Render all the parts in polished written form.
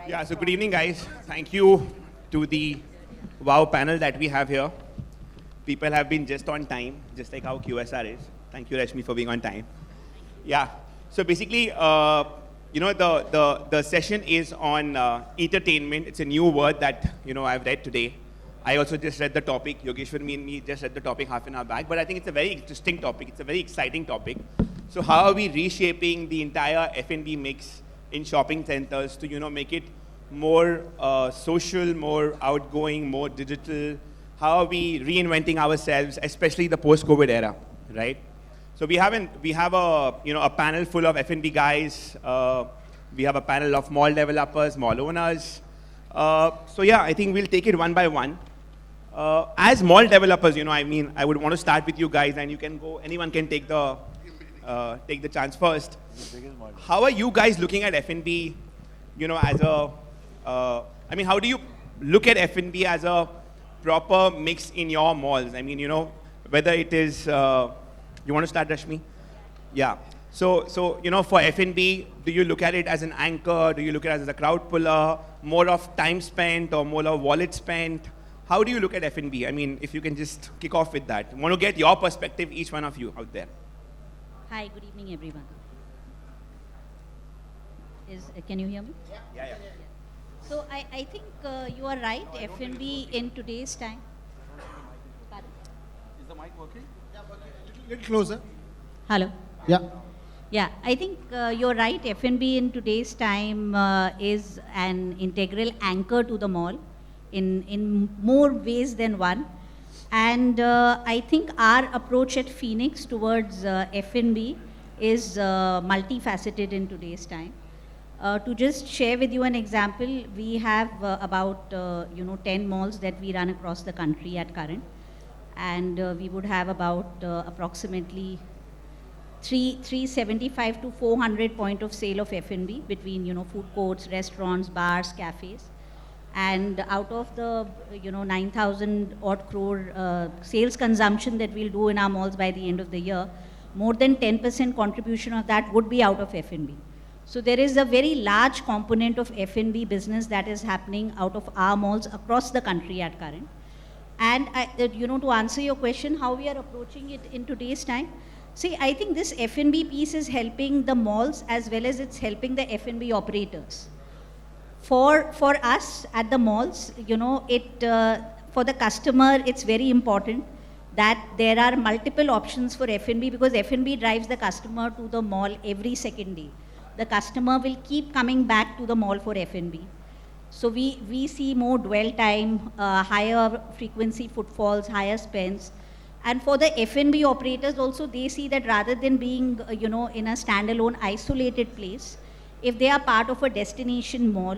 Yeah, so good evening, guys. Thank you to the WOW panel that we have here. People have been just on time, just like how QSR is. Thank you, Rashmi, for being on time. Yeah, so basically, the session is on Eatertainment. It's a new word that, I've read today. I also just read the topic. Yogeshwar and me just read the topic half an hour back. But I think it's a very interesting topic. It's a very exciting topic. So how are we reshaping the entire F&B mix in shopping centers to, make it more social, more outgoing, more digital? How are we reinventing ourselves, especially the post-COVID era, right? So we have a panel full of F&B guys. We have a panel of mall developers, mall owners. So yeah, I think we'll take it one by one. As mall developers, I would want to start with you guys, and you can go. Anyone can take the chance first. How are you guys looking at F&B? As a, how do you look at F&B as a proper mix in your malls? Whether it is, you want to start, Rashmi? Yeah. So for F&B, do you look at it as an anchor? Do you look at it as a crowd puller? More of time spent or more of wallet spent? How do you look at F&B? If you can just kick off with that. I want to get your perspective, each one of you out there. Hi, good evening, everyone. Can you hear me? Yeah. So I think you are right. F&B in today's time. Pardon? Is the mic working? Yeah, working. Little closer. Hello. Yeah. Yeah, I think you're right. F&B in today's time is an integral anchor to the mall in more ways than one. And I think our approach at Phoenix towards F&B is multifaceted in today's time. To just share with you an example, we have about 10 malls that we run across the country at current, and we would have about approximately 375 to 400 point of sale of F&B between food courts, restaurants, bars, cafes. And out of the 9,000 odd crore sales consumption that we'll do in our malls by the end of the year, more than 10% contribution of that would be out of F&B. So there is a very large component of F&B business that is happening out of our malls across the country at current. And to answer your question, how we are approaching it in today's time, see, I think this F&B piece is helping the malls as well as it's helping the F&B operators. For us at the malls, for the customer, it's very important that there are multiple options for F&B, because F&B drives the customer to the mall every second day. The customer will keep coming back to the mall for F&B. So we see more dwell time, higher frequency footfalls, higher spends. And for the F&B operators also, they see that rather than being, in a standalone isolated place, if they are part of a destination mall,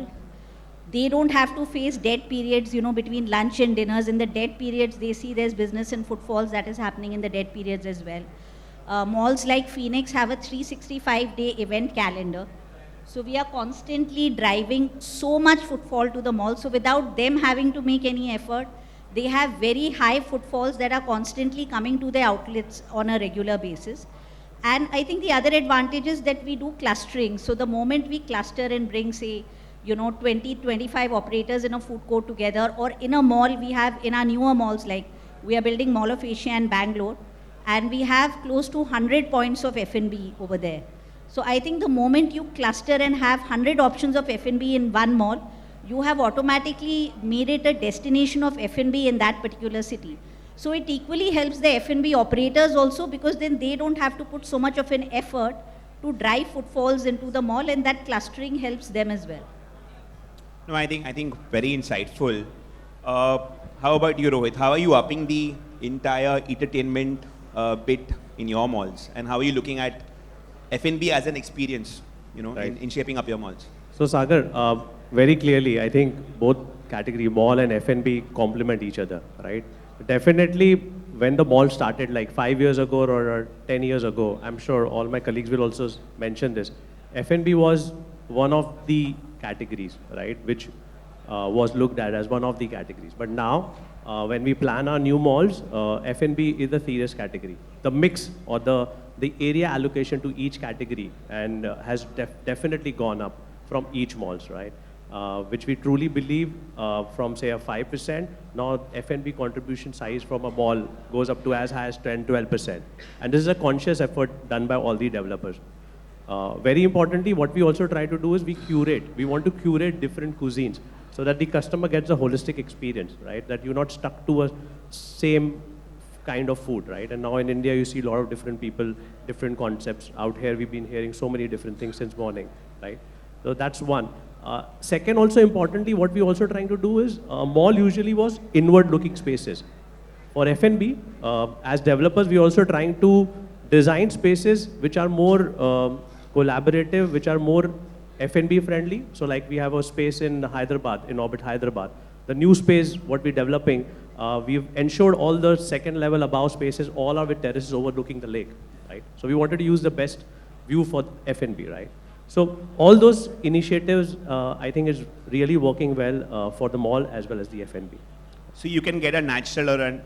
they don't have to face dead periods, between lunch and dinners. In the dead periods, they see there's business and footfalls that is happening in the dead periods as well. Malls like Phoenix have a 365-day event calendar. So we are constantly driving so much footfall to the mall. So without them having to make any effort, they have very high footfalls that are constantly coming to the outlets on a regular basis. And I think the other advantage is that we do clustering. So the moment we cluster and bring, say, 20, 25 operators in a food court together, or in a mall, we have in our newer malls, like we are building Mall of Asia and Bangalore, and we have close to 100 points of F&B over there. So I think the moment you cluster and have 100 options of F&B in one mall, you have automatically made it a destination of F&B in that particular city. So it equally helps the F&B operators also, because then they don't have to put so much of an effort to drive footfalls into the mall, and that clustering helps them as well. No, I think very insightful. How about you, Rohit? How are you upping the entire entertainment bit in your malls? And how are you looking at F&B as an experience, Right. in shaping up your malls? So Sagar, very clearly, I think both category mall and F&B complement each other, right? Definitely, when the mall started like 5 years ago or 10 years ago, I'm sure all my colleagues will also mention this, F&B was one of the categories, right, which was looked at as one of the categories. But now, when we plan our new malls, F&B is the serious category. The mix or the area allocation to each category and has definitely gone up from each malls, right? which we truly believe from say a 5%, now F&B contribution size from a mall goes up to as high as 10-12%. And this is a conscious effort done by all the developers. Very importantly, what we also try to do is we curate. We want to curate different cuisines so that the customer gets a holistic experience, right? That you're not stuck to a same kind of food, right? And now in India, you see a lot of different people, different concepts. Out here, we've been hearing so many different things since morning, right? So that's one. Second, also importantly, what we're also trying to do is, mall usually was inward-looking spaces. For F&B, as developers, we're also trying to design spaces which are more collaborative, which are more F&B friendly. So like we have a space in Hyderabad, in Orbit Hyderabad. The new space, what we're developing, we've ensured all the second level above spaces, all are with terraces overlooking the lake, right? So we wanted to use the best view for F&B, right? So all those initiatives, I think is really working well for the mall as well as the F&B. So you can get a natural or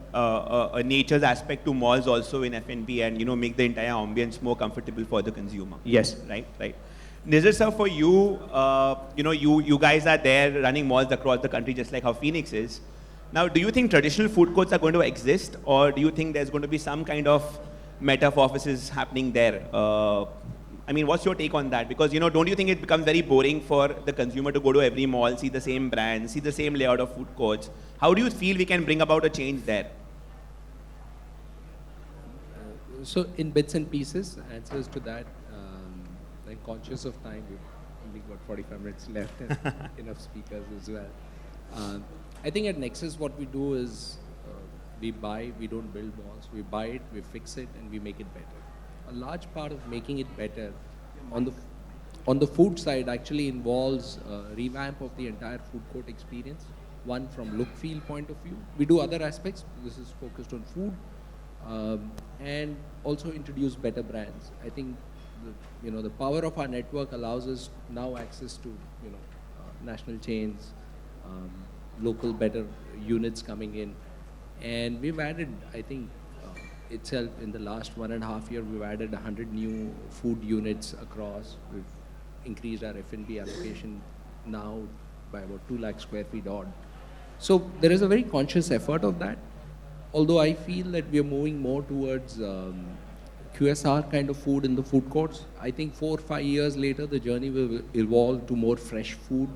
a nature's aspect to malls also in F&B and, make the entire ambience more comfortable for the consumer. Yes. Right. Nirzar sir, for you, you guys are there running malls across the country just like how Phoenix is. Now, do you think traditional food courts are going to exist, or do you think there's going to be some kind of metamorphosis happening there? What's your take on that? Because, don't you think it becomes very boring for the consumer to go to every mall, see the same brand, see the same layout of food courts? How do you feel we can bring about a change there? So in bits and pieces, answers to that, I'm conscious of time. We've only got 45 minutes left and enough speakers as well. I think at Nexus what we do is we buy, we don't build malls. We buy it, we fix it, and we make it better. A large part of making it better on the food side actually involves revamp of the entire food court experience. One from look feel point of view. We do other aspects. This is focused on food, and also introduce better brands. I think the power of our network allows us now access to national chains, local better units coming in, and we've added, I think, itself in the last 1.5 years, we've added 100 new food units across. We've increased our F&B allocation now by about 2 lakh square feet odd. So there is a very conscious effort of that. Although I feel that we are moving more towards QSR kind of food in the food courts. I think 4 or 5 years later, the journey will evolve to more fresh food,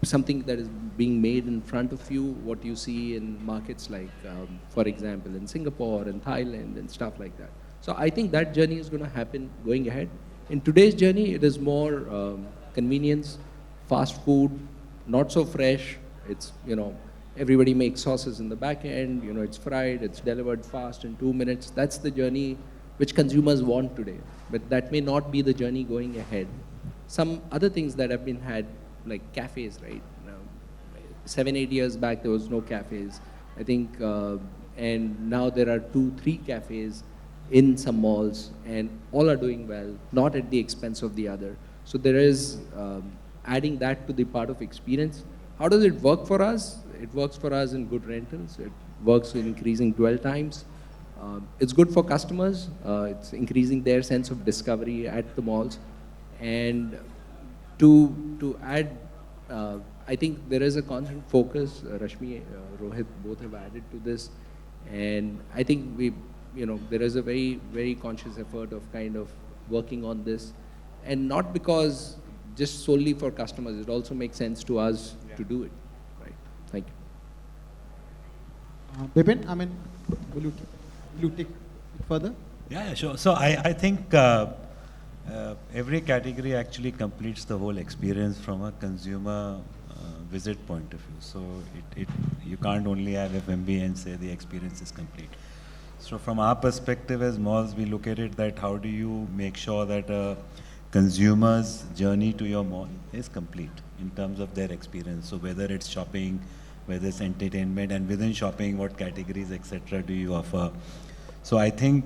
something that is being made in front of you, what you see in markets like, for example, in Singapore and Thailand and stuff like that. So I think that journey is going to happen going ahead. In today's journey, it is more convenience, fast food, not so fresh. It's, everybody makes sauces in the back end, it's fried, it's delivered fast in 2 minutes. That's the journey which consumers want today. But that may not be the journey going ahead. Some other things that have been had, like cafes, right? 7-8 years back, there was no cafes. I think, and now there are 2-3 cafes in some malls, and all are doing well, not at the expense of the other. So there is adding that to the part of experience. How does it work for us? It works for us in good rentals. It works in increasing dwell times. It's good for customers. It's increasing their sense of discovery at the malls. And to add, I think there is a constant focus. Rashmi, Rohit, both have added to this, and I think there is a very, very conscious effort of kind of working on this, and not because just solely for customers. It also makes sense to us to do it. Right. Thank you. Bipin, will you take it further? Yeah, sure. So I think every category actually completes the whole experience from a consumer visit point of view. So you can't only have F&B and say the experience is complete. So from our perspective as malls, we look at it that how do you make sure that a consumer's journey to your mall is complete in terms of their experience. So whether it's shopping, whether it's entertainment, and within shopping, what categories, etc., do you offer? So I think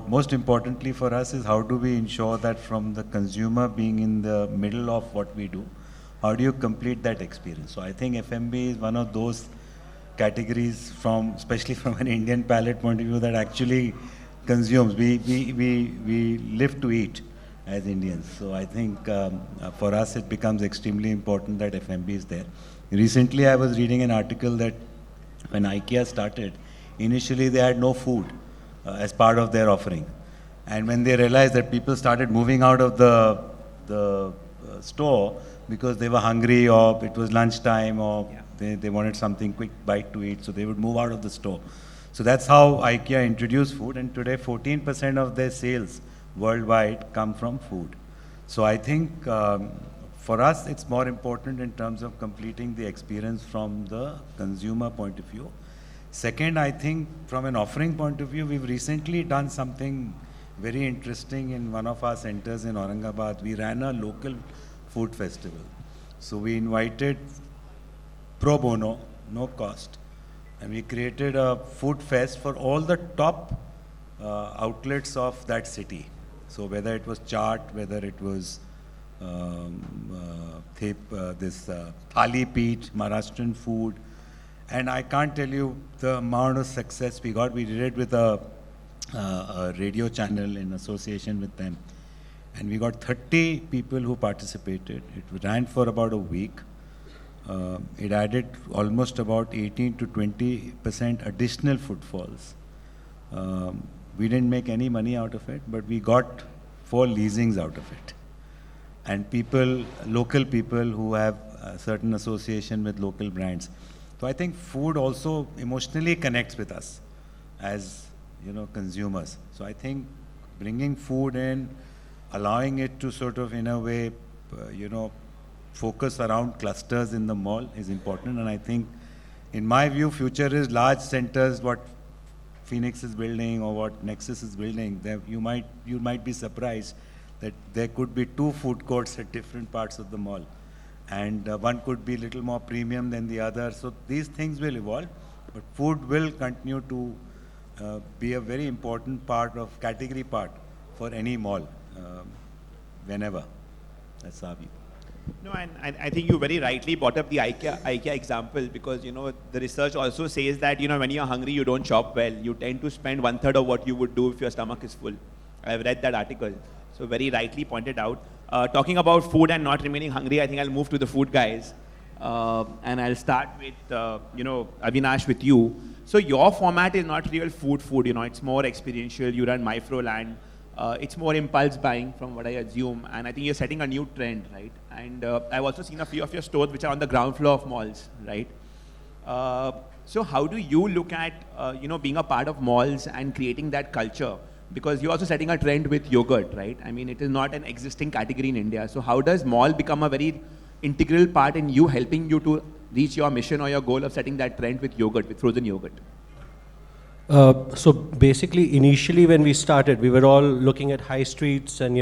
most importantly for us is how do we ensure that from the consumer being in the middle of what we do, how do you complete that experience? So I think F&B is one of those categories especially from an Indian palate point of view that actually consumes. We live to eat. as Indians. So I think for us it becomes extremely important that F&B is there. Recently I was reading an article that when IKEA started, initially they had no food as part of their offering. And when they realized that people started moving out of the store because they were hungry or it was lunchtime or they wanted something quick bite to eat, so they would move out of the store. So that's how IKEA introduced food, and today 14% of their sales worldwide come from food. So I think for us it's more important in terms of completing the experience from the consumer point of view. Second, I think from an offering point of view, we've recently done something very interesting in one of our centers in Aurangabad. We ran a local food festival. So we invited pro bono, no cost, and we created a food fest for all the top outlets of that city. So whether it was chaat, whether it was thali peat, Maharashtrian food, and I can't tell you the amount of success we got. We did it with a radio channel in association with them. And we got 30 people who participated. It ran for about a week. It added almost about 18 to 20% additional footfalls. We didn't make any money out of it, but we got 4 leasings out of it. And people, local people who have a certain association with local brands. So I think food also emotionally connects with us as consumers. So I think bringing food in, allowing it to sort of in a way, focus around clusters in the mall is important. And I think, in my view, future is large centers, what Phoenix is building or what Nexus is building. There you might be surprised that there could be 2 food courts at different parts of the mall. And one could be a little more premium than the other. So these things will evolve, but food will continue to be a very important category part for any mall, whenever. That's our view. No, and I think you very rightly brought up the IKEA example, because the research also says that when you're hungry you don't shop well. You tend to spend 1/3 of what you would do if your stomach is full. I've read that article, so very rightly pointed out. Talking about food and not remaining hungry, I think I'll move to the food guys, and I'll start with Avinash, with you. So your format is not real food. It's more experiential. You run Myfroyoland. It's more impulse buying, from what I assume, and I think you're setting a new trend, right? And I've also seen a few of your stores which are on the ground floor of malls, right? So how do you look at being a part of malls and creating that culture? Because you're also setting a trend with yogurt, right? I mean, it is not an existing category in India. So how does mall become a very integral part in you, helping you to reach your mission or your goal of setting that trend with yogurt, with frozen yogurt? So basically, initially when we started, we were all looking at high streets and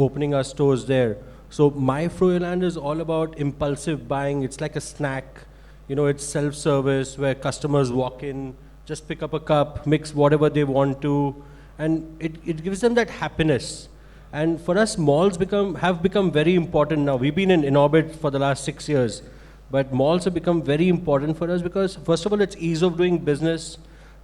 opening our stores there. So Myfroyoland is all about impulsive buying. It's like a snack. It's self-service where customers walk in, just pick up a cup, mix whatever they want to, and it gives them that happiness. And for us, malls have become very important now. We've been in orbit for the last 6 years, but malls have become very important for us because, first of all, it's ease of doing business.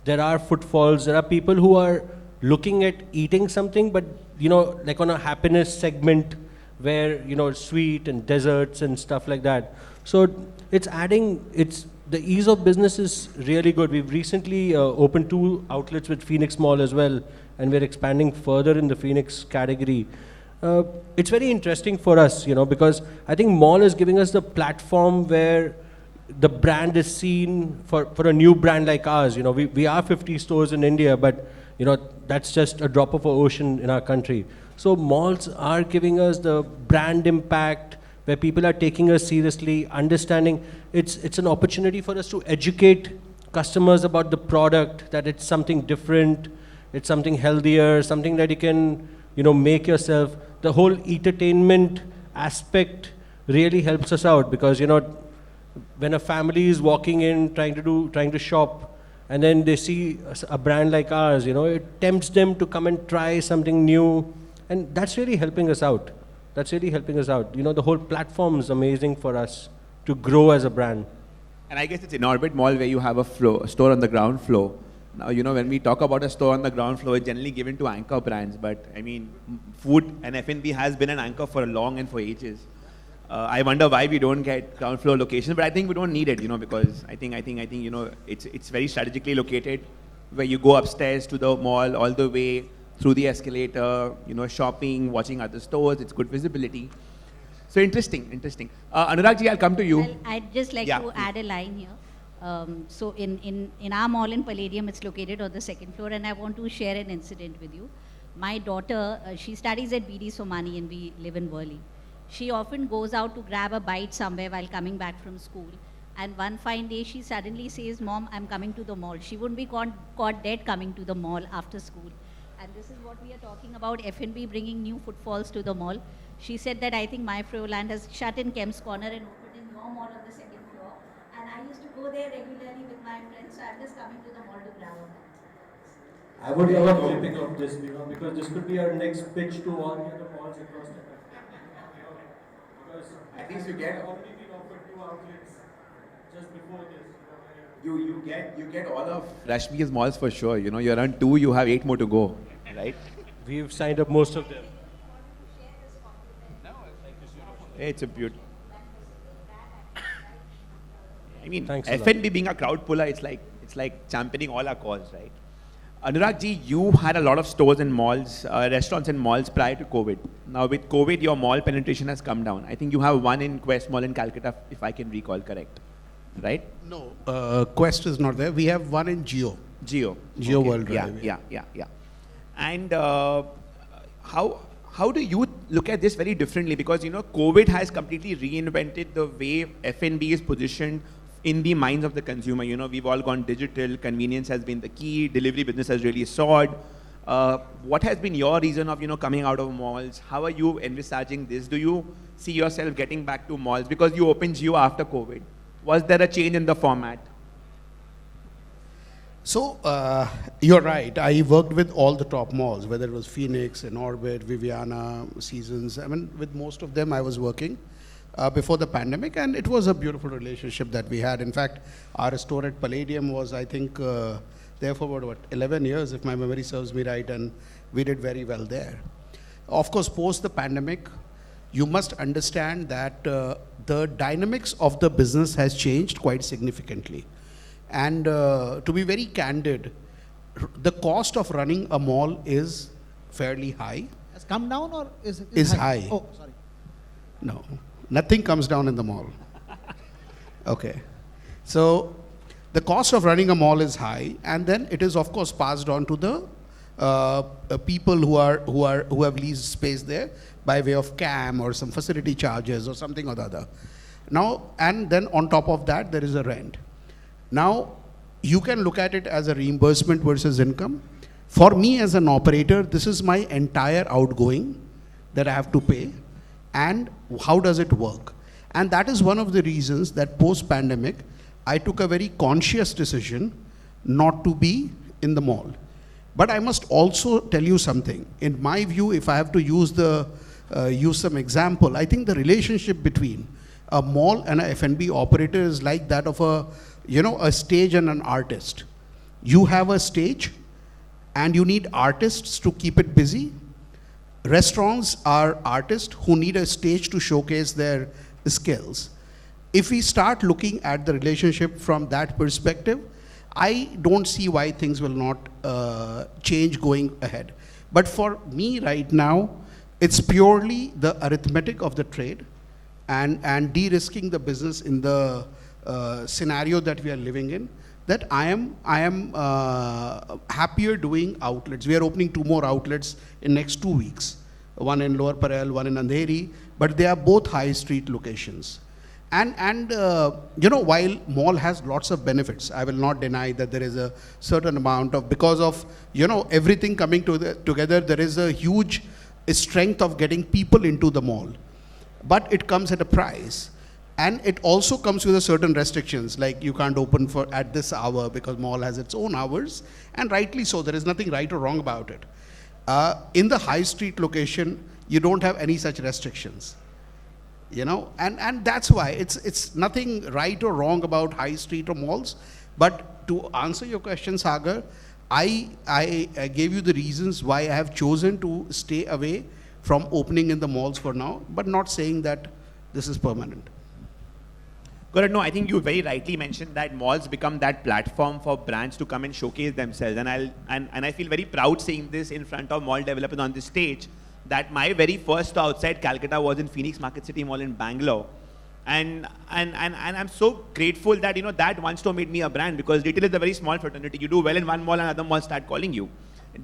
There are footfalls. There are people who are looking at eating something, but like on a happiness segment where sweet and desserts and stuff like that. So the ease of business is really good. We've recently opened 2 outlets with Phoenix Mall as well, and we're expanding further in the Phoenix category. It's very interesting for us, because I think mall is giving us the platform where the brand is seen for a new brand like ours. We are 50 stores in India, but that's just a drop of an ocean in our country. So malls are giving us the brand impact, where people are taking us seriously, understanding it's an opportunity for us to educate customers about the product, that it's something different, it's something healthier, something that you can make yourself. The whole Eatertainment aspect really helps us out, because when a family is walking in trying to shop, and then they see a brand like ours, it tempts them to come and try something new, and that's really helping us out. The whole platform is amazing for us to grow as a brand. And I guess it's in Orbit Mall where you have a store on the ground floor. Now, when we talk about a store on the ground floor, it's generally given to anchor brands. But I mean, food and F&B has been an anchor for long and for ages. I wonder why we don't get ground floor locations, but I think we don't need it, because I think, it's very strategically located, where you go upstairs to the mall all the way through the escalator, shopping, watching other stores. It's good visibility. So interesting. Anurag ji, I'll come to you. Well, I'd just like Yeah, to add a line here. So in our mall in Palladium, it's located on the second floor, and I want to share an incident with you. My daughter, she studies at BD Somani, and we live in Worli. She often goes out to grab a bite somewhere while coming back from school. And one fine day, she suddenly says, "Mom, I'm coming to the mall." She wouldn't be caught dead coming to the mall after school. And this is what we are talking about, F&B bringing new footfalls to the mall. She said that I think Myfroyoland has shut in Kemp's Corner and opened in your mall on the second floor. And I used to go there regularly with my friends, so I'm just coming to the mall to grab a bite. I would love clipping of this, because this could be our next pitch to all the other malls across the country. Because At least you get- already been offered 2 outlets just before this. You get all of Rashmi's malls for sure. You're on 2, you have 8 more to go, right? We've signed up most of them. It's a beauty. I mean, Thanks a lot. F&B being a crowd puller, it's like championing all our cause, right? Anurag ji, you had a lot of stores and malls, restaurants and malls prior to COVID. Now with COVID, your mall penetration has come down. I think you have one in Quest Mall in Calcutta, if I can recall correct, right? No, Quest is not there. We have one in Geo. Geo. World Drive. Yeah. And how do you look at this very differently? Because, COVID has completely reinvented the way F&B is positioned in the minds of the consumer. We've all gone digital. Convenience has been the key. Delivery business has really soared. What has been your reason of, coming out of malls? How are you envisaging this? Do you see yourself getting back to malls? Because you opened Geo after COVID. Was there a change in the format? So, you're right. I worked with all the top malls, whether it was Phoenix, Orbit, Viviana, Seasons. I mean, with most of them I was working before the pandemic, and it was a beautiful relationship that we had. In fact, our store at Palladium was, I think, there for about 11 years, if my memory serves me right, and we did very well there. Of course, post the pandemic, you must understand that the dynamics of the business has changed quite significantly. And to be very candid, the cost of running a mall is fairly high. Has come down or Is high. Oh, sorry. No, nothing comes down in the mall. Okay. So the cost of running a mall is high, and then it is of course passed on to the people who have leased space there by way of CAM or some facility charges or something or the other. Now, and then on top of that, there is a rent. Now, you can look at it as a reimbursement versus income. For me as an operator, this is my entire outgoing that I have to pay, and how does it work? And that is one of the reasons that post-pandemic, I took a very conscious decision not to be in the mall. But I must also tell you something. In my view, if I have to use some example, I think the relationship between a mall and a F&B operator is like that of a stage and an artist. You have a stage and you need artists to keep it busy. Restaurants are artists who need a stage to showcase their skills. If we start looking at the relationship from that perspective, I don't see why things will not change going ahead. But for me right now, it's purely the arithmetic of the trade and de-risking the business in the scenario that we are living in, that I am happier doing outlets. We are opening 2 more outlets in next 2 weeks, one in Lower Parel, one in Andheri, but they are both high street locations. And while mall has lots of benefits, I will not deny that there is a certain amount of, because of, everything coming together, there is a huge strength of getting people into the mall. But it comes at a price. And it also comes with a certain restrictions, like you can't open at this hour because mall has its own hours, and rightly so, there is nothing right or wrong about it. In the high street location, you don't have any such restrictions. And that's why it's nothing right or wrong about high street or malls. But to answer your question, Sagar, I gave you the reasons why I have chosen to stay away from opening in the malls for now, but not saying that this is permanent. Correct. No, I think you very rightly mentioned that malls become that platform for brands to come and showcase themselves. And I feel very proud saying this in front of mall developers on this stage, that my very first store outside Calcutta was in Phoenix Market City Mall in Bangalore. And I'm so grateful that, that one store made me a brand, because retail is a very small fraternity. You do well in one mall and other malls start calling you.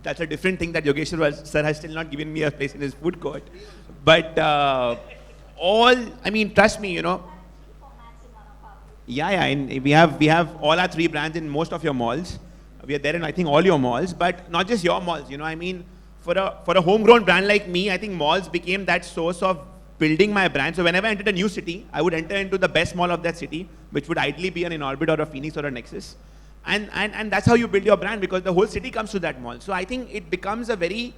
That's a different thing that Yogeshwar sir has still not given me a place in his food court. But trust me, Yeah, and we have all our 3 brands in most of your malls. We are there in, I think, all your malls, but not just your malls. For a homegrown brand like me, I think malls became that source of building my brand. So whenever I entered a new city, I would enter into the best mall of that city, which would ideally be an Inorbit or a Phoenix or a Nexus. And that's how you build your brand, because the whole city comes to that mall. So I think it becomes a very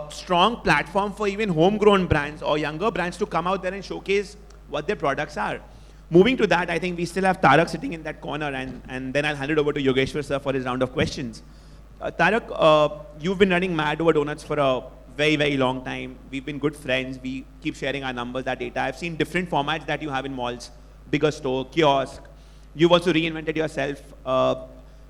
strong platform for even homegrown brands or younger brands to come out there and showcase what their products are. Moving to that, I think we still have Tarak sitting in that corner, and then I'll hand it over to Yogeshwar sir for his round of questions. Tarak, you've been running Mad Over Donuts for a very, very long time. We've been good friends. We keep sharing our numbers, our data. I've seen different formats that you have in malls, bigger store, kiosk. You've also reinvented yourself.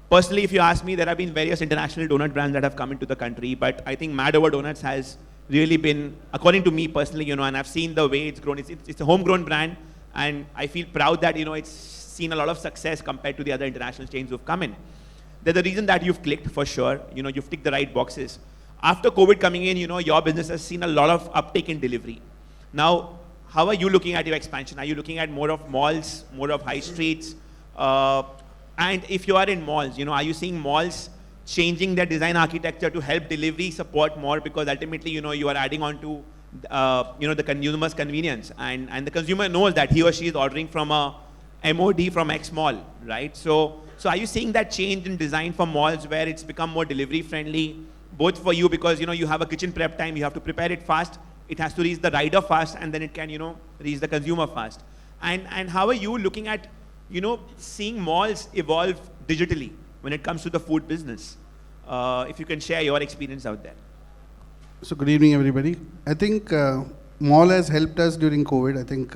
Personally, if you ask me, there have been various international donut brands that have come into the country, but I think Mad Over Donuts has really been, according to me personally, and I've seen the way it's grown. It's a homegrown brand. And I feel proud that, it's seen a lot of success compared to the other international chains who've come in. There's a reason that you've clicked, for sure. You've ticked the right boxes. After COVID coming in, your business has seen a lot of uptake in delivery. Now, how are you looking at your expansion? Are you looking at more of malls, more of high streets? And if you are in malls, are you seeing malls changing their design architecture to help delivery support more? Because ultimately, you are adding on to the consumer's convenience, and the consumer knows that he or she is ordering from a MOD from X mall, right? So are you seeing that change in design for malls where it's become more delivery friendly, both for you because you have a kitchen prep time, you have to prepare it fast, it has to reach the rider fast, and then it can reach the consumer fast. And how are you looking at seeing malls evolve digitally when it comes to the food business? If you can share your experience out there. So good evening, everybody. I think mall has helped us during COVID. I think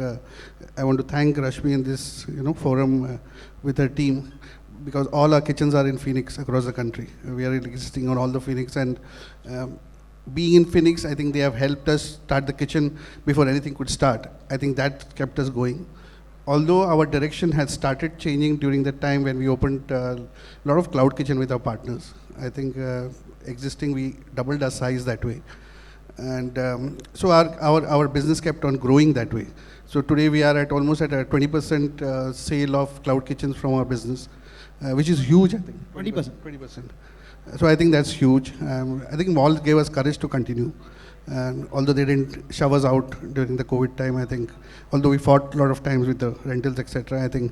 I want to thank Rashmi in this forum with her team, because all our kitchens are in Phoenix across the country. We are existing on all the Phoenix, and being in Phoenix, I think they have helped us start the kitchen before anything could start. I think that kept us going. Although our direction has started changing during the time when we opened a lot of cloud kitchen with our partners. I think existing, we doubled our size that way. And so our business kept on growing that way. So today we are at almost at a 20% sale of cloud kitchens from our business, which is huge, I think. 20%. 20%. So I think that's huge. I think malls gave us courage to continue. And although they didn't shove us out during the COVID time, I think, although we fought a lot of times with the rentals, etc., I think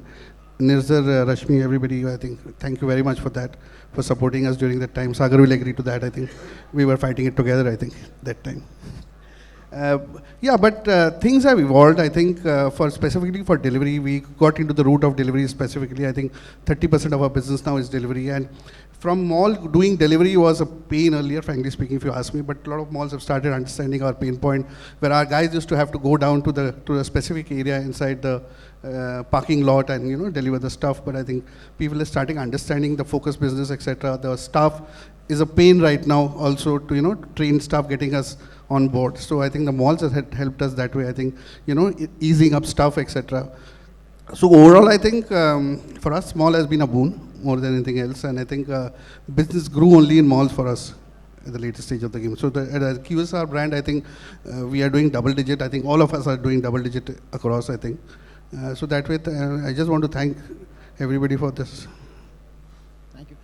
Nirzar, Rashmi, everybody, I think, thank you very much for that, for supporting us during that time. Sagar will agree to that. I think we were fighting it together, I think, that time. But things have evolved. I think specifically for delivery, we got into the route of delivery specifically. I think 30% of our business now is delivery. And from mall, doing delivery was a pain earlier, frankly speaking, if you ask me. But a lot of malls have started understanding our pain point, where our guys used to have to go down to a specific area inside the parking lot and deliver the stuff. But I think people are starting understanding the focus business, etc. The staff is a pain right now also to train staff, getting us on board. So I think the malls have helped us that way. I think easing up stuff, etc. So overall, I think for us, mall has been a boon more than anything else. And I think business grew only in malls for us at the latest stage of the game. So at the QSR brand, I think we are doing double digit. I think all of us are doing double digit across, I think. So that way, I just want to thank everybody for this. Thank you.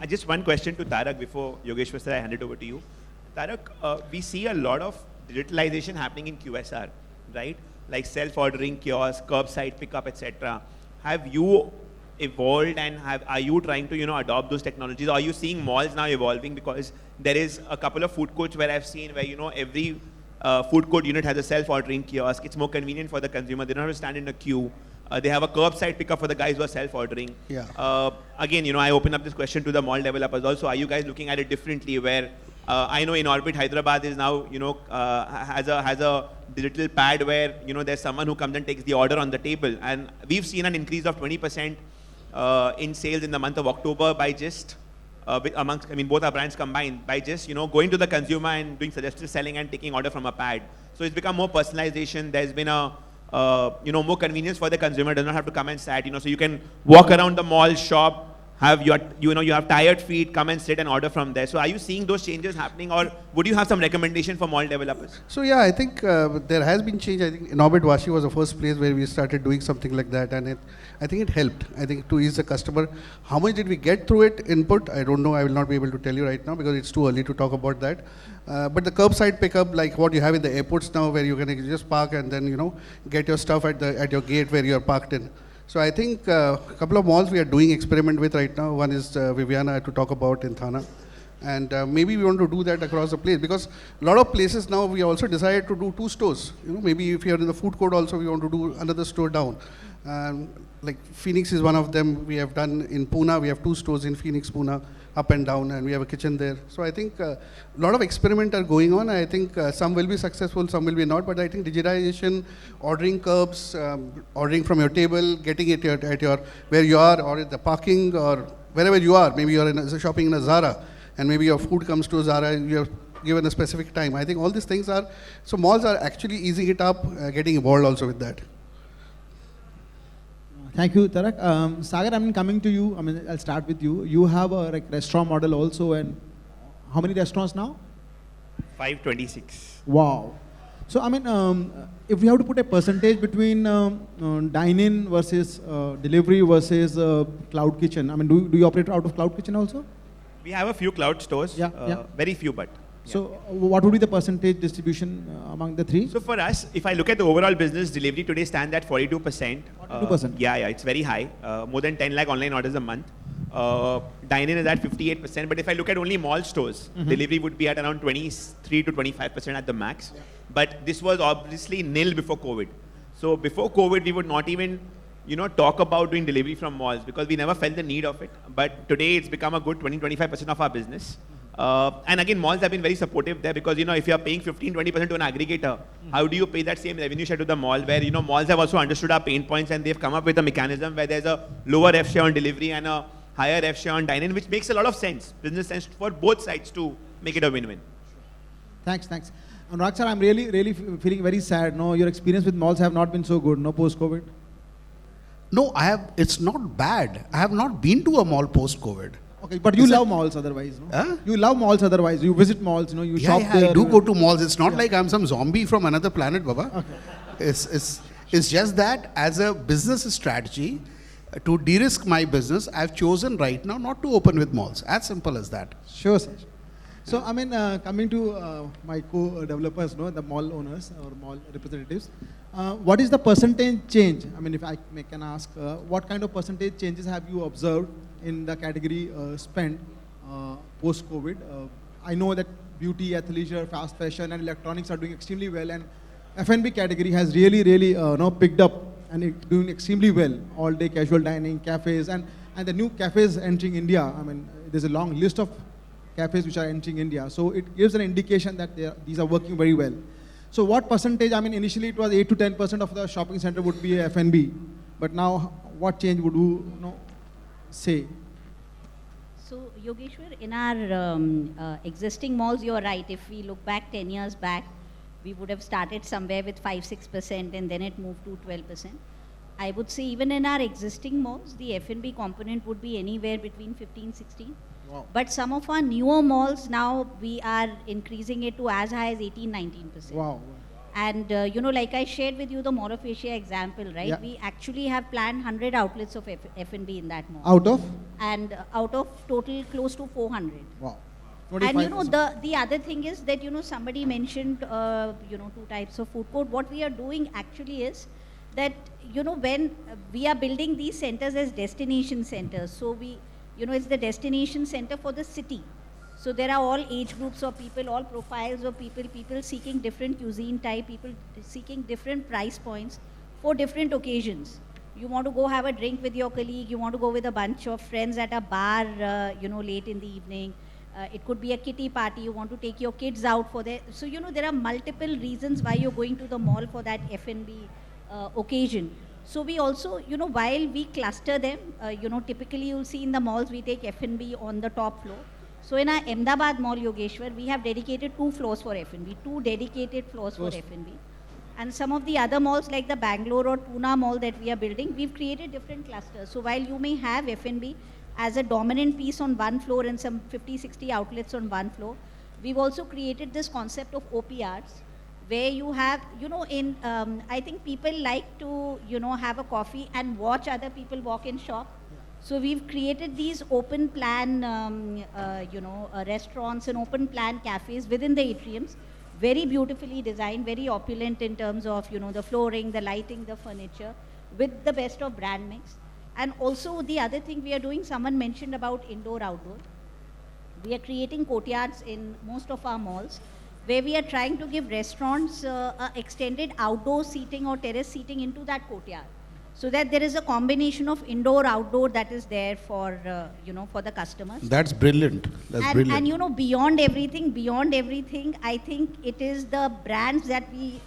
Just one question to Tarak before Yogeshwar sir, I hand it over to you. Tarak, we see a lot of digitalization happening in QSR, right? Like self-ordering kiosk, curbside pickup, etc. Have you evolved and are you trying to adopt those technologies? Are you seeing malls now evolving? Because there is a couple of food courts where I've seen where every food court unit has a self-ordering kiosk. It's more convenient for the consumer. They don't have to stand in a queue. They have a curbside pickup for the guys who are self-ordering. Yeah. Again, I open up this question to the mall developers also. Are you guys looking at it differently? Where I know in Orbit Hyderabad is now, has a digital pad where, there's someone who comes and takes the order on the table. And we've seen an increase of 20% in sales in the month of October by just, both our brands combined, by just, going to the consumer and doing suggestive selling and taking order from a pad. So it's become more personalization. There's been a more convenience for the consumer. Does not have to come and sit. So you can walk around the mall, shop, have your, you have tired feet, come and sit and order from there. So are you seeing those changes happening, or would you have some recommendation for mall developers? So yeah, I think there has been change. I think in Orbit Vashi was the first place where we started doing something like that, and I think it helped. I think to ease the customer. How much did we get through it? Input, I don't know. I will not be able to tell you right now because it's too early to talk about that. But the curbside pickup, like what you have in the airports now, where you can just park and then get your stuff at your gate where you are parked in. So I think a couple of malls we are doing experiment with right now. One is Viviana to talk about in Thana. And maybe we want to do that across the place because a lot of places now we also decided to do 2 stores. Maybe if you're in the food court also we want to do another store down. Like Phoenix is one of them. We have done in Pune. We have 2 stores in Phoenix, Pune, up and down, and we have a kitchen there. So I think a lot of experiment are going on. I think some will be successful, some will be not. But I think digitization, ordering curbs, ordering from your table, getting it at your where you are, or at the parking, or wherever you are. Maybe you're shopping in a Zara, and maybe your food comes to a Zara. You're given a specific time. I think all these things are so malls are actually easing it up, getting involved also with that. Thank you, Tarak. Sagar, coming to you. I'll start with you. You have a restaurant model also, and how many restaurants now? 526. Wow. So, if we have to put a percentage between dine-in versus delivery versus cloud kitchen, do you operate out of cloud kitchen also? We have a few cloud stores. Yeah. Very few, but. So, what would be the percentage distribution among the 3? So for us, if I look at the overall business, delivery today stands at 42%. 42%? Yeah, it's very high. More than 10 lakh online orders a month. Dine-in is at 58%. But if I look at only mall stores, delivery would be at around 23 to 25% at the max. Yeah. But this was obviously nil before COVID. So before COVID, we would not even talk about doing delivery from malls because we never felt the need of it. But today it's become a good 20-25% of our business. And again, malls have been very supportive there because, if you're paying 15-20% to an aggregator, how do you pay that same revenue share to the mall where, malls have also understood our pain points and they've come up with a mechanism where there's a lower F share on delivery and a higher F share on dine-in, which makes a lot of sense, business sense for both sides to make it a win-win. Thanks. Anurag sir, I'm really feeling very sad. No, your experience with malls have not been so good, no, post-COVID? No, it's not bad. I have not been to a mall post-COVID. Okay, but you love malls otherwise, no? Huh? You love malls otherwise. You visit malls, you shop there. I do go to malls. It's not like I'm some zombie from another planet, Baba. Okay. It's just that as a business strategy, to de-risk my business, I've chosen right now not to open with malls. As simple as that. Sure, sir. So, coming to my co-developers, the mall owners or mall representatives, what is the percentage change? If I can ask, what kind of percentage changes have you observed in the category spend post-COVID? I know that beauty, athleisure, fast fashion and electronics are doing extremely well, and F&B category has really picked up and it's doing extremely well. All-day casual dining, cafes, and the new cafes entering India. There's a long list of cafes which are entering India. So it gives an indication that these are working very well. So what percentage, initially it was 8 to 10% of the shopping center would be F&B, but now what change would you say? So Yogeshwar, in our existing malls, you're right. If we look back 10 years back, we would have started somewhere with 5-6% and then it moved to 12%. I would say even in our existing malls, the F&B component would be anywhere between 15-16. Wow. But some of our newer malls now, we are increasing it to as high as 18-19%. Wow. And like I shared with you the Mall of Asia example, right? Yeah. We actually have planned 100 outlets of F&B in that mall. Out of? And out of total close to 400. Wow. And the other thing is that somebody mentioned 2 types of food court. What we are doing actually is that when we are building these centers as destination centers, so we it's the destination center for the city. So there are all age groups of people, all profiles of people seeking different cuisine type, people seeking different price points for different occasions. You want to go have a drink with your colleague, you want to go with a bunch of friends at a bar, late in the evening. It could be a kitty party, you want to take your kids out for that. So, there are multiple reasons why you're going to the mall for that F&B occasion. So we also, while we cluster them, typically you'll see in the malls, we take F&B on the top floor. So in our Ahmedabad Mall, Yogeshwar, we have dedicated 2 floors for F&B, 2 dedicated floors for F&B. And some of the other malls like the Bangalore or Pune mall that we are building, we've created different clusters. So while you may have F&B as a dominant piece on one floor and some 50, 60 outlets on one floor, we've also created this concept of OPRs, where you have, I think people like to, have a coffee and watch other people walk in shop. So we've created these open plan, restaurants and open plan cafes within the atriums, very beautifully designed, very opulent in terms of, the flooring, the lighting, the furniture, with the best of brand mix. And also the other thing we are doing, someone mentioned about indoor-outdoor. We are creating courtyards in most of our malls, where we are trying to give restaurants extended outdoor seating or terrace seating into that courtyard, so that there is a combination of indoor-outdoor that is there for, for the customers. That's brilliant. That's brilliant. And beyond everything, I think it is the brands that we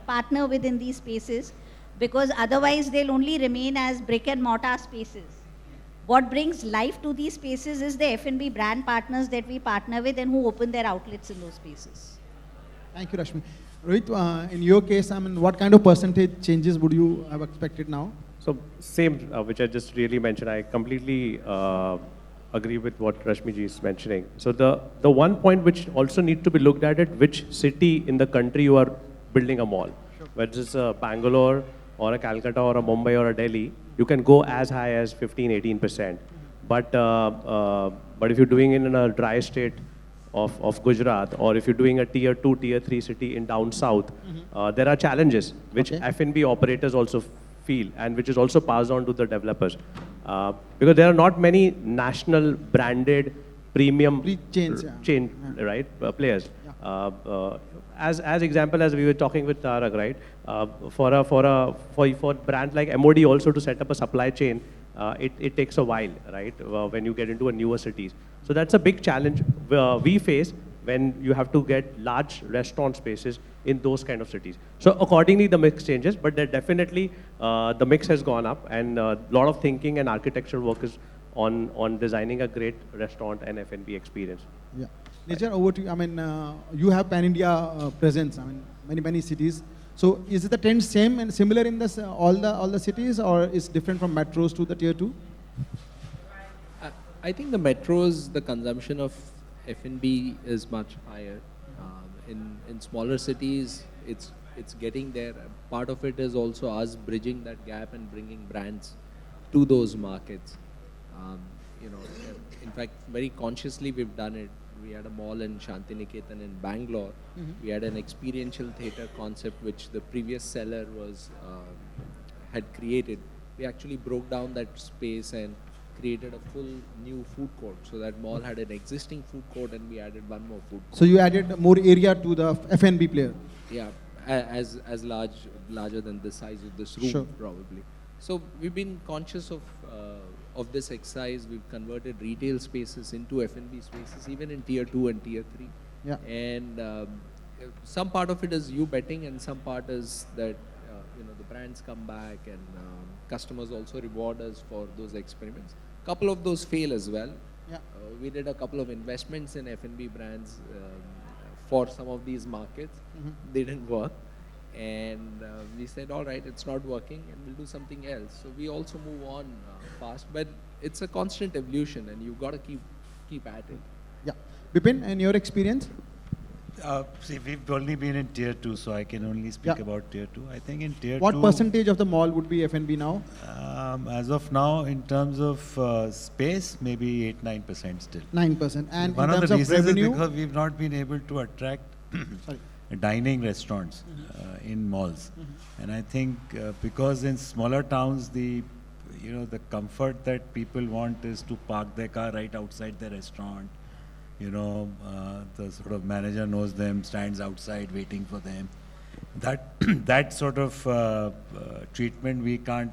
partner with in these spaces, because otherwise they'll only remain as brick and mortar spaces. What brings life to these spaces is the F&B brand partners that we partner with and who open their outlets in those spaces. Thank you, Rashmi. Rohit, in your case, what kind of percentage changes would you have expected now? So same, which I just really mentioned. I completely agree with what Rashmi ji is mentioning. So the one point which also need to be looked at it, which city in the country you are building a mall. Sure. Whether it's a Bangalore or a Calcutta or a Mumbai or a Delhi, you can go as high as 15-18%. But if you're doing it in a dry state of Gujarat, or if you're doing a tier 2, tier 3 city in down south, there are challenges which F&B operators also feel, and which is also passed on to the developers. Because there are not many national branded premium chain players. Yeah. As example, as we were talking with Tarak, right? For brands like MOD also to set up a supply chain, it takes a while, right? When you get into a newer cities. So that's a big challenge we face when you have to get large restaurant spaces in those kind of cities. So accordingly, the mix changes, but there definitely the mix has gone up, and a lot of thinking and architectural work is on designing a great restaurant and F&B experience. Yeah. Nirzar, over to you. You have pan-India presence, many cities. So is the trend same and similar in this, all the cities, or is different from metros to the tier 2? I think the metros, the consumption of F&B is much higher. In smaller cities, it's getting there. Part of it is also us bridging that gap and bringing brands to those markets. In fact, very consciously we've done it. We had a mall in Shantiniketan in Bangalore. Mm-hmm. We had an experiential theatre concept which the previous seller had created. We actually broke down that space and created a full new food court. So that mall had an existing food court, and we added one more food court. So you added more area to the F&B player? Yeah, as larger than the size of this room, sure. Probably. So we've been conscious of this exercise. We've converted retail spaces into F&B spaces, even in tier 2 and tier 3. Yeah. And some part of it is you betting, and some part is that the brands come back, and customers also reward us for those experiments. Couple of those fail as well. Yeah. We did a couple of investments in F&B brands for some of these markets. Mm-hmm. They didn't work. And we said, all right, it's not working, and we'll do something else. So we also move on fast, but it's a constant evolution, and you've got to keep at it. Yeah. Bipin, in your experience? See, we've only been in tier 2, so I can only speak about tier 2. I think in tier 2... What percentage of the mall would be F&B now? As of now, in terms of space, maybe 8-9% still. 9%. And one in terms of revenue? Is because we've not been able to attract dining restaurants in malls. Mm-hmm. And I think because in smaller towns, the comfort that people want is to park their car right outside the restaurant. The sort of manager knows them, stands outside waiting for them. That sort of treatment we can't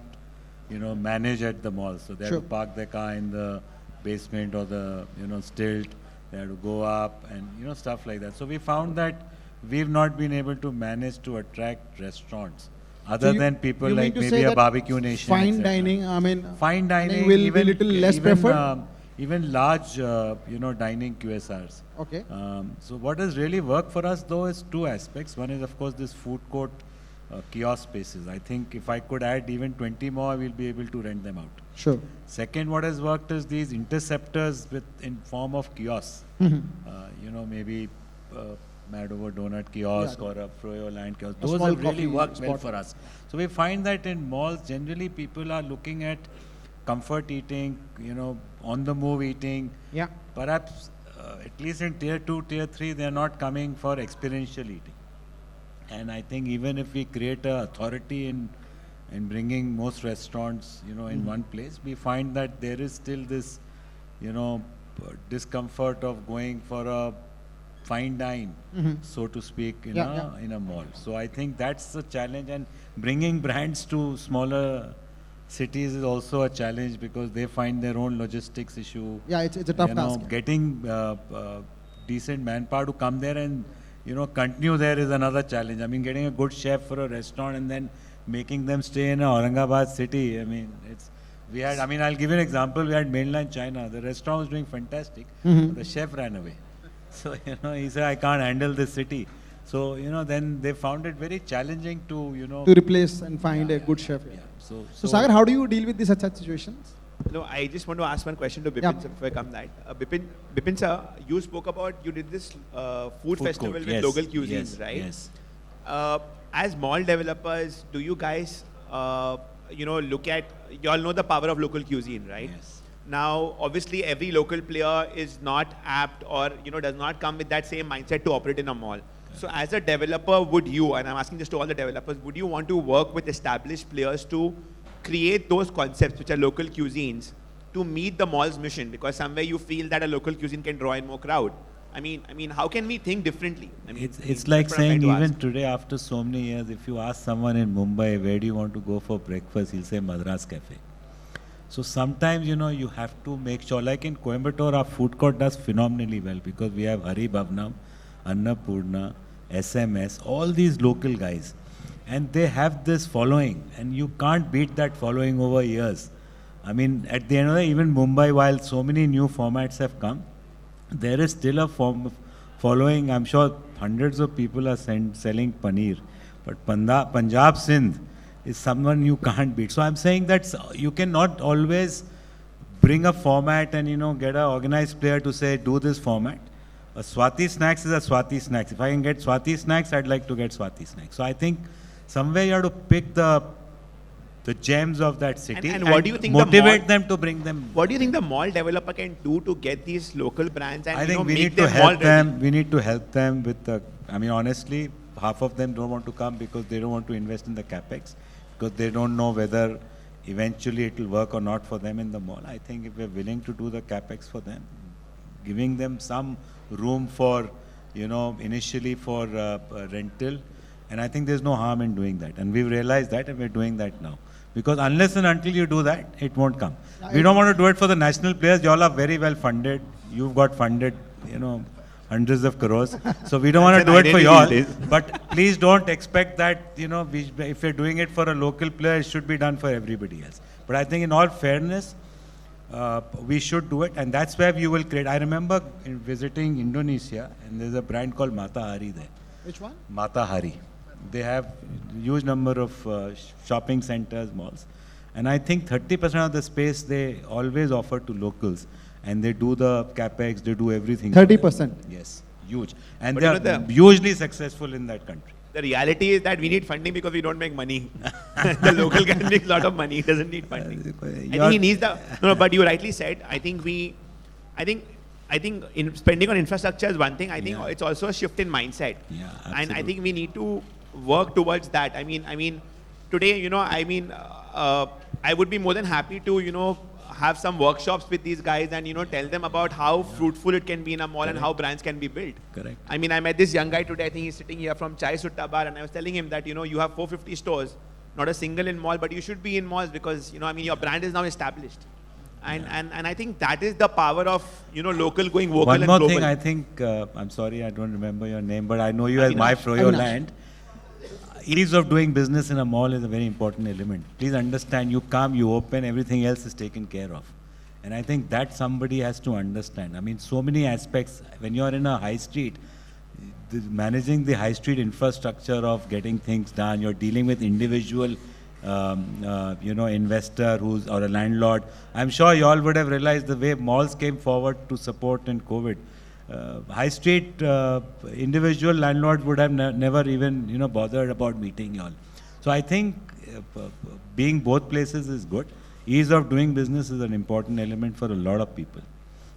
manage at the mall. So they have Sure. to park their car in the basement or the, stilt. They have to go up and, stuff like that. So we found that we've not been able to manage to attract restaurants other than people you mean like to maybe say a that barbecue nation. Fine etc. dining, I mean, Fine dining will be little less preferred? Even large, dining QSRs. Okay. So what has really worked for us though is two aspects. One is of course this food court kiosk spaces. I think if I could add even 20 more, we'll be able to rent them out. Sure. Second, what has worked is these interceptors in form of kiosks. Maybe Mad Over Donut kiosk or a Myfroyoland kiosk. A Those small have really coffee worked well spot. for us. So we find that in malls, generally people are looking at comfort eating, on the move eating. Yeah. Perhaps at least in tier 2, tier 3, they are not coming for experiential eating. And I think even if we create an authority in bringing most restaurants, in one place, we find that there is still this, discomfort of going for a fine dine, so to speak, in a mall. So I think that's the challenge, and bringing brands to smaller cities is also a challenge because they find their own logistics issue. Yeah, it's a tough task. Getting decent manpower to come there and continue there is another challenge. I mean, getting a good chef for a restaurant and then making them stay in a Aurangabad city. I mean, I'll give you an example. We had mainland China. The restaurant was doing fantastic. But the chef ran away. So, he said, I can't handle this city. So, then they found it very challenging to, To replace and find a good chef. Yeah. So Sagar, how do you deal with such situations? No, I just want to ask one question to Bipin, Yeah. sir, before I come that. Bipin sir, you spoke about, you did this food festival court, with yes, local cuisines, yes, right? Yes. As mall developers, do you guys, look at, you all know the power of local cuisine, right? Yes. Now, obviously, every local player is not apt or, does not come with that same mindset to operate in a mall. So as a developer, would you, and I'm asking this to all the developers, would you want to work with established players to create those concepts which are local cuisines to meet the mall's mission? Because somewhere you feel that a local cuisine can draw in more crowd. I mean, how can we think differently? It's like that's what I'm saying trying to even ask. today after so many years, if you ask someone in Mumbai, where do you want to go for breakfast, he'll say Madras Cafe. So sometimes, you have to make sure, like in Coimbatore, our food court does phenomenally well because we have Hari Bhavnam, Annapurna, SMS, all these local guys. And they have this following, and you can't beat that following over years. I mean, at the end of the day, even Mumbai, while so many new formats have come, there is still a following. I'm sure hundreds of people are selling paneer, but Punjab Sindh is someone you can't beat. So I'm saying that you cannot always bring a format and get an organized player to say do this format. A Swati Snacks is a Swati Snacks. If I can get Swati Snacks, I'd like to get Swati Snacks. So I think somewhere you have to pick the gems of that city And what do you think motivate them to bring them. What do you think the mall developer can do to get these local brands and I think we make need to them help mall them. ready? We need to help them with the. I mean, honestly, half of them don't want to come because they don't want to invest in the capex because they don't know whether eventually it will work or not for them in the mall. I think if we're willing to do the capex for them, giving them some room for, initially for rental, and I think there's no harm in doing that. And we've realized that, and we're doing that now. Because unless and until you do that, it won't come. We don't want to do it for the national players. You all are very well funded. You've got funded, hundreds of crores. So we don't want to do it for you all. But please don't expect that, if you're doing it for a local player, it should be done for everybody else. But I think in all fairness, we should do it. And that's where you will create. I remember visiting Indonesia, and there's a brand called Mata Hari there. Which one? Mata Hari. They have huge number of shopping centers, malls. And I think 30% of the space they always offer to locals. And they do the capex, they do everything. 30%? Yes, huge. And But they are hugely successful in that country. The reality is that we need funding because we don't make money. The local guy makes a lot of money. He doesn't need funding. I think he needs the. No, but you rightly said. I think in spending on infrastructure is one thing. I think it's also a shift in mindset. Yeah, And I absolutely. think we need to work towards that. I mean, today, I would be more than happy to, have some workshops with these guys and, tell them about how fruitful it can be in a mall and how brands can be built. Correct. I mean, I met this young guy today. I think he's sitting here from Chai Sutta Bar, and I was telling him that, you have 450 stores. not a single in mall, but you should be in malls because, you know, I mean, your brand is now established. And I think that is the power of, you know, local going vocal One and more global. thing, I think, I'm sorry, I don't remember your name, but I know you as Avinash. Myfroyoland. Ease of doing business in a mall is a very important element. Please understand, you come, you open, everything else is taken care of. And I think that somebody has to understand. I mean, so many aspects. When you're in a high street, managing the high street infrastructure of getting things done, you're dealing with individual you know, investor who's or a landlord. I'm sure you all would have realized the way malls came forward to support in COVID. High street individual landlords would have never even, you know, bothered about meeting you all. So I think being both places is good. Ease of doing business is an important element for a lot of people.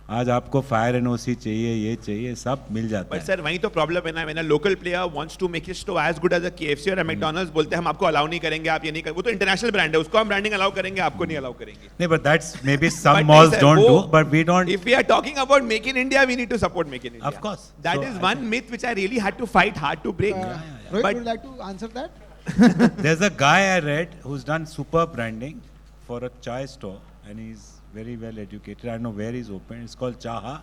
आज आपको fire NOC चाहिए, ये चाहिए, सब मिल जाता But है. sir, वही तो problem है ना, when a local player wants to make his store as good as a KFC or a McDonald's, बोलते हैं हम आपको allow नहीं करेंगे, आप ये नहीं करेंगे. वो तो international brand है, उसको हम branding allow करेंगे, आपको नहीं allow करेंगे. नहीं, but that's maybe some But malls sir, don't वो- do, but we don't. If we are talking about Make in India, we need to support Make in India. Of course. That So is I one think- myth which I really had to fight hard to break. Rohit, But would you like to answer that? There's a guy I read who's done superb branding for a chai store, and he's very well educated. I don't know where he's open. It's called Chaha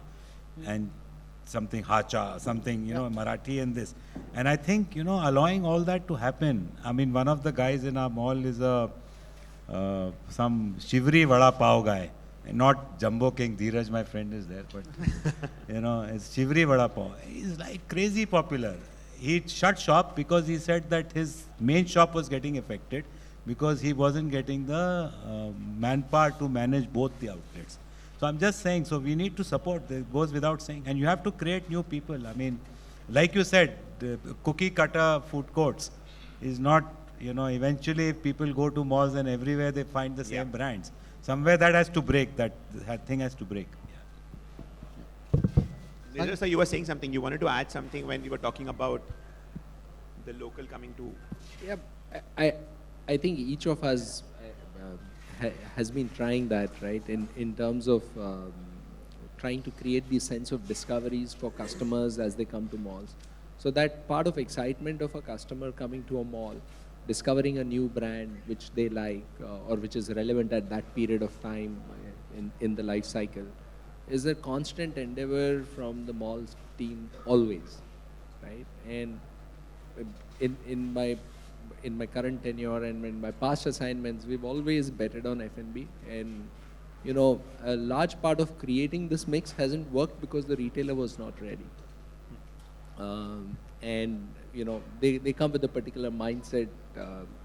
and something Hacha, something, you know, Marathi and this. And I think, you know, allowing all that to happen. I mean, one of the guys in our mall is a some Shivri Vada Pav guy. Not Jumbo King, Dheeraj, my friend, is there, but, you know, it's Shivri Vada Pav. He's like crazy popular. He shut shop because he said that his main shop was getting affected because he wasn't getting the manpower to manage both the outlets. So I'm just saying, so we need to support, it goes without saying, and you have to create new people. I mean, like you said, the cookie cutter food courts is not, you know, eventually if people go to malls and everywhere they find the same brands. Somewhere that has to break, that thing has to break. Nirzar sir, you were saying something. You wanted to add something when we were talking about the local coming to. Yeah, I think each of us has been trying that, right? In terms of trying to create the sense of discoveries for customers as they come to malls. So that part of excitement of a customer coming to a mall, discovering a new brand which they like or which is relevant at that period of time in the life cycle, is a constant endeavor from the mall's team always, right? And in my current tenure and in my past assignments, we've always betted on F&B. And, you know, a large part of creating this mix hasn't worked because the retailer was not ready. And, you know, they come with a particular mindset,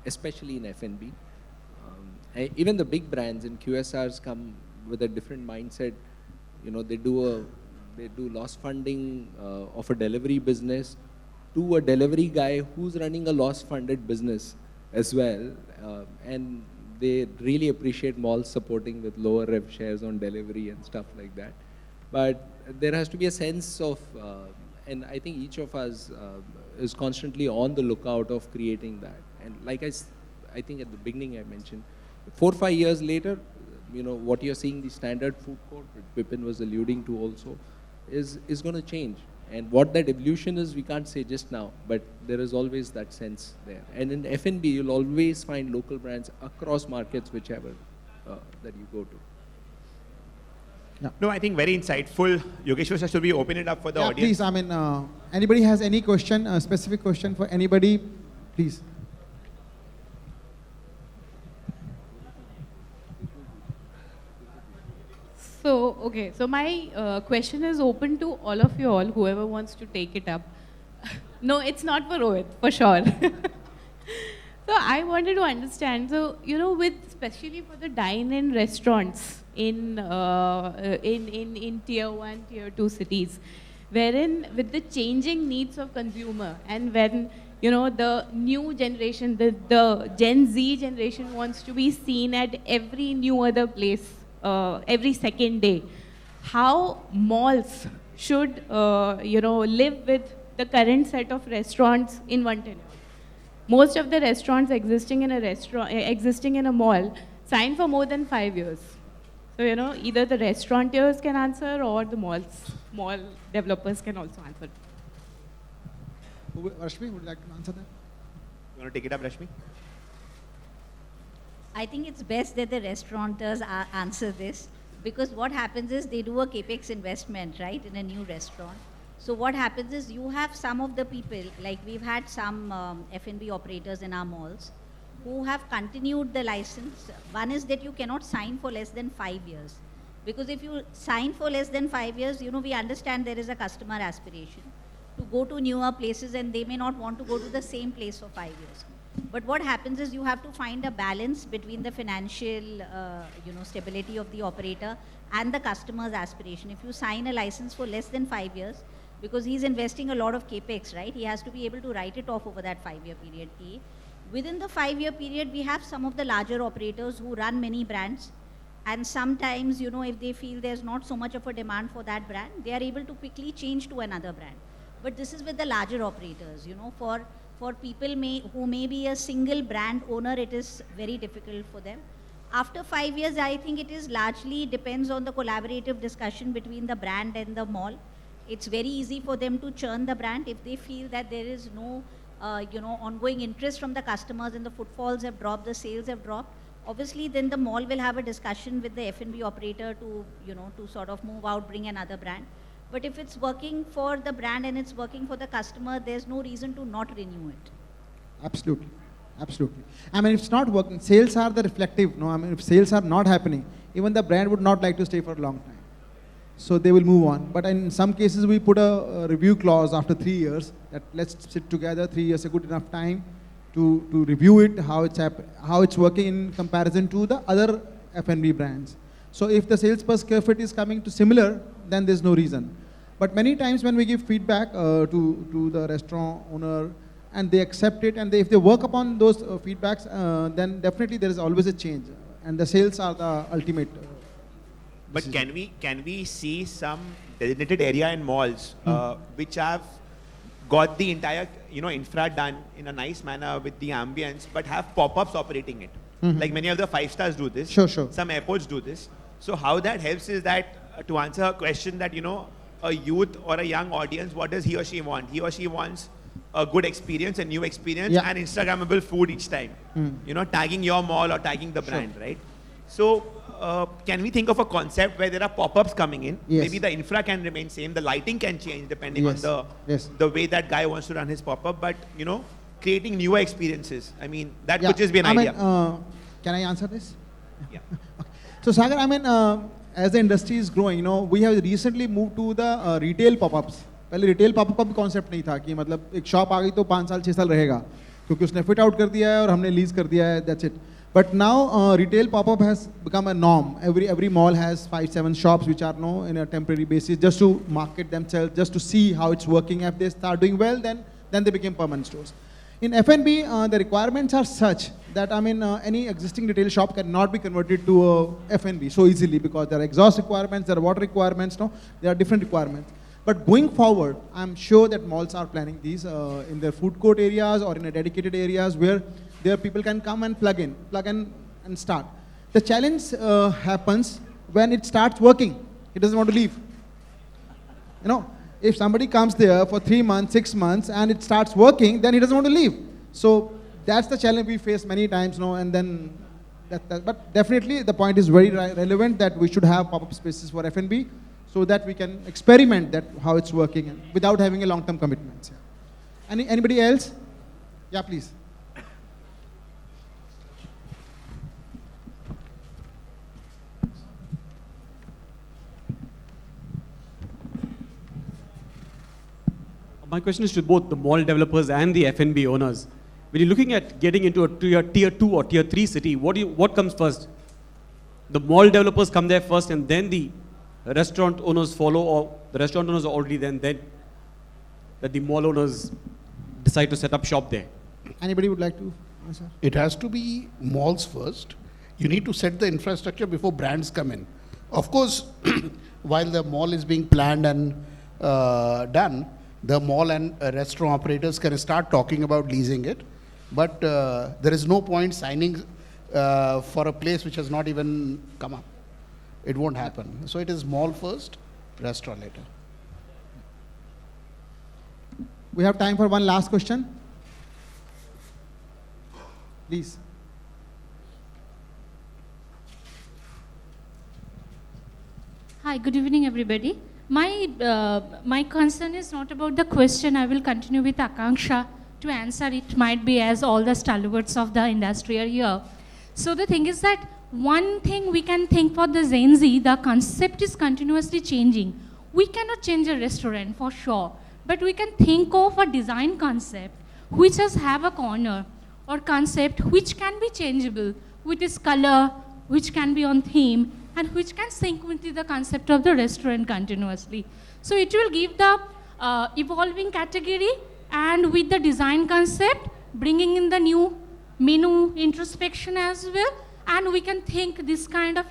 especially in F&B. Even the big brands in QSRs come with a different mindset. You know, they do loss funding of a delivery business to a delivery guy who's running a loss-funded business as well. And they really appreciate malls supporting with lower rev shares on delivery and stuff like that. But there has to be a sense of, and I think each of us is constantly on the lookout of creating that. And like I think at the beginning I mentioned, 4 or 5 years later, you know, what you're seeing, the standard food court, that Bipin was alluding to also, is going to change. And what that evolution is, we can't say just now, but there is always that sense there. And in F&B, you'll always find local brands across markets, whichever that you go to. Yeah. No, I think very insightful. Yogeshwar sir, should we open it up for the Yeah, audience? please, I mean, anybody has any question, a specific question for anybody, please. So, okay, so my question is open to all of you all, whoever wants to take it up. No, it's not for Rohit, for sure. So I wanted to understand, so, you know, with, especially for the dine-in restaurants in tier 1, tier 2 cities, wherein with the changing needs of consumer and when, you know, the new generation, the Gen Z generation wants to be seen at every new other place, every second day, how malls should, you know, live with the current set of restaurants in one tenure. Most of the restaurants existing in a mall sign for more than 5 years. So, you know, either the restaurateurs can answer or the mall developers can also answer. Rashmi, would you like to answer that? You want to take it up, Rashmi? I think it's best that the restaurateurs answer this, because what happens is they do a capex investment, right, in a new restaurant. So what happens is you have some of the people, like we've had some F&B operators in our malls who have continued the license. One is that you cannot sign for less than 5 years. Because if you sign for less than 5 years, we understand there is a customer aspiration to go to newer places, and they may not want to go to the same place for 5 years. But what happens is you have to find a balance between the financial, stability of the operator and the customer's aspiration. If you sign a license for less than 5 years, because he's investing a lot of capex, right? He has to be able to write it off over that 5-year period. Within the 5-year period, we have some of the larger operators who run many brands, and sometimes, if they feel there's not so much of a demand for that brand, they are able to quickly change to another brand. But this is with the larger operators, for people who may be a single brand owner, it is very difficult for them. After 5 years, I think it is largely depends on the collaborative discussion between the brand and the mall. It's very easy for them to churn the brand if they feel that there is no, ongoing interest from the customers, and the footfalls have dropped, the sales have dropped. Obviously, then the mall will have a discussion with the F&B operator to, to sort of move out, bring another brand. But if it's working for the brand and it's working for the customer, there's no reason to not renew it. Absolutely. Absolutely. I mean, if it's not working, sales are the reflective. No, I mean, if sales are not happening, even the brand would not like to stay for a long time. So they will move on. But in some cases, we put a review clause after 3 years that let's sit together. 3 years is a good enough time to review it, how it's working in comparison to the other F&B brands. So if the sales per square feet is coming to similar, then there's no reason. But many times when we give feedback to the restaurant owner, and they accept it, and if they work upon those feedbacks, then definitely there is always a change. And the sales are the ultimate. But can we see some designated area in malls which have got the entire infra done in a nice manner with the ambience, but have pop-ups operating it? Like many of the 5-stars do this. Sure. Some airports do this. So how that helps is that to answer a question that a youth or a young audience, what does he or she want? He or she wants a good experience, a new experience, and Instagrammable food each time. Tagging your mall or tagging the brand, right? So can we think of a concept where there are pop-ups coming in? Yes. Maybe the infra can remain same, the lighting can change depending on the way that guy wants to run his pop-up, but creating newer experiences. I mean, that could just be an idea. Can I answer this? Yeah. Okay. So Sagar, I mean, as the industry is growing, we have recently moved to the retail pop-ups. पहले retail popup का भी concept नहीं था कि मतलब एक shop आ गई तो 5 साल 6 साल रहेगा, क्योंकि उसने फिट आउट कर दिया है और हमने लीज कर दिया है, that's it. But now retail pop-up has become a norm. Every mall has 5-7 shops which are in a temporary basis just to market themselves, just to see how it's working. If they start doing well, then they become permanent stores. In F&B, the requirements are such that any existing retail shop cannot be converted to a F&B so easily, because there are exhaust requirements, there are water requirements. There are different requirements. But going forward, I'm sure that malls are planning these in their food court areas or in a dedicated areas where there people can come and plug in and start. The challenge happens when it starts working. He doesn't want to leave. If somebody comes there for 3 months, 6 months, and it starts working, then he doesn't want to leave. So that's the challenge we face many times, and then but definitely the point is very relevant that we should have pop-up spaces for F&B so that we can experiment that how it's working and without having a long-term commitments. Yeah. Anybody else? Yeah, please. My question is to both the mall developers and the F&B owners. When you're looking at getting into a tier 2 or tier 3 city, what comes first? The mall developers come there first and then the restaurant owners follow, or the restaurant owners are already then that the mall owners decide to set up shop there? Anybody would like to answer? It has to be malls first. You need to set the infrastructure before brands come in. Of course, while the mall is being planned and done, the mall and restaurant operators can start talking about leasing it. But there is no point signing for a place which has not even come up. It won't happen. So it is mall first, restaurant later. We have time for one last question. Please. Hi, good evening, everybody. My concern is not about the question. I will continue with Akanksha to answer. It might be as all the stalwarts of the industry are here. So the thing is that one thing we can think for the Gen Z, the concept is continuously changing. We cannot change a restaurant for sure, but we can think of a design concept which has have a corner or concept which can be changeable with its color, which can be on theme, and which can sync with the concept of the restaurant continuously. So it will give the evolving category, and with the design concept, bringing in the new menu introspection as well, and we can think this kind of,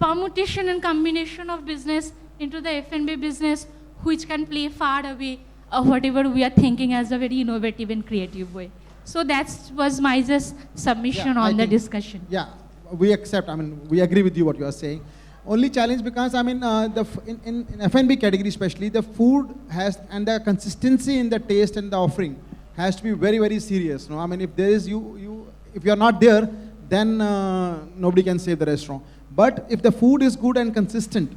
permutation and combination of business into the F&B business, which can play far away whatever we are thinking as a very innovative and creative way. So that was my just submission on the discussion. Yeah, we accept, we agree with you what you are saying. Only challenge because, in F&B category especially, the food has, and the consistency in the taste and the offering has to be very, very serious. No? If there is if you're not there, then nobody can save the restaurant. But if the food is good and consistent,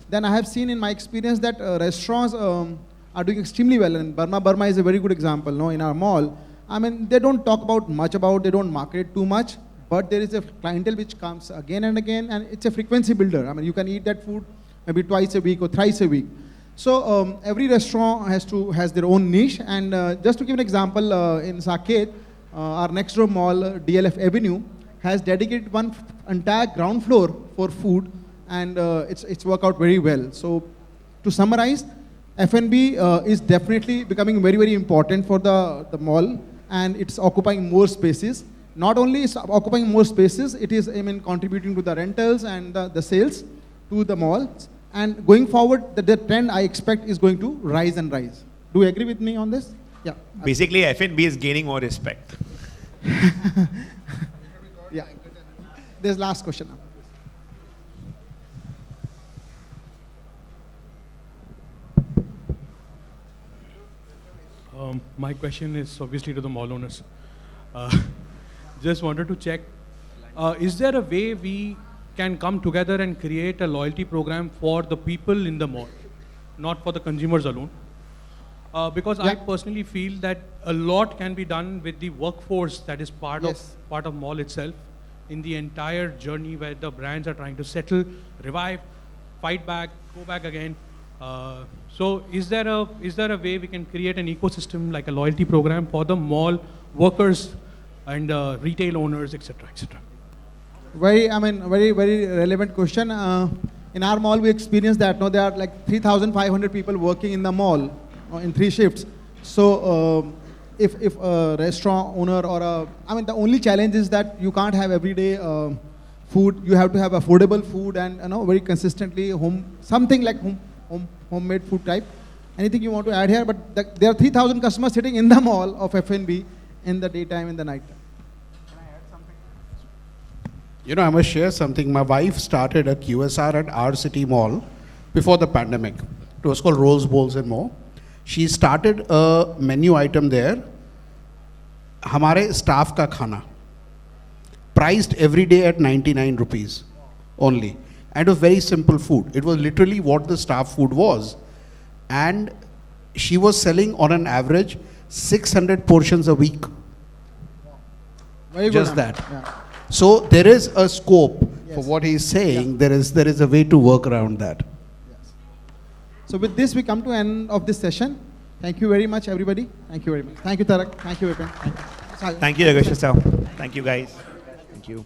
then I have seen in my experience that restaurants are doing extremely well. And Burma is a very good example, no? In our mall. They don't talk much about, they don't market it too much, but there is a clientele which comes again and again, and it's a frequency builder. You can eat that food maybe twice a week or thrice a week. So every restaurant has their own niche, and just to give an example, in Saket, our next door mall, DLF Avenue, has dedicated one entire ground floor for food, and it's worked out very well. So to summarize, F&B is definitely becoming very, very important for the mall, and it's occupying more spaces. Not only is occupying more spaces, it is contributing to the rentals and the sales to the malls. And going forward, the trend I expect is going to rise and rise. Do you agree with me on this? Yeah. Basically, F&B is gaining more respect. Yeah. There's last question now. My question is obviously to the mall owners. Just wanted to check, is there a way we can come together and create a loyalty program for the people in the mall, not for the consumers alone? Because I personally feel that a lot can be done with the workforce that is part of mall itself in the entire journey where the brands are trying to settle, revive, fight back, go back again. So is there a way we can create an ecosystem like a loyalty program for the mall workers and retail owners, etc., etc.? Very relevant question. In our mall, we experienced that. There are like 3,500 people working in the mall in 3 shifts. So if a restaurant owner or the only challenge is that you can't have everyday food. You have to have affordable food and very consistently something like homemade food type. Anything you want to add here? But there are 3,000 customers sitting in the mall of F&B in the daytime and the night time. I must share something. My wife started a QSR at our city mall before the pandemic. It was called Rolls, Bowls and More. She started a menu item there, Hamare staff ka khana, priced every day at 99 rupees only. And it was very simple food. It was literally what the staff food was. And she was selling on an average 600 portions a week. Very Just good. that. Yeah. So there is a scope for what he's saying. There is a way to work around that. Yes. So with this, we come to end of this session. Thank you very much, everybody. Thank you very much. Thank you, Tarak. Thank you, Bipin. Thank you, Yogesh sir. Thank you, guys. Thank you.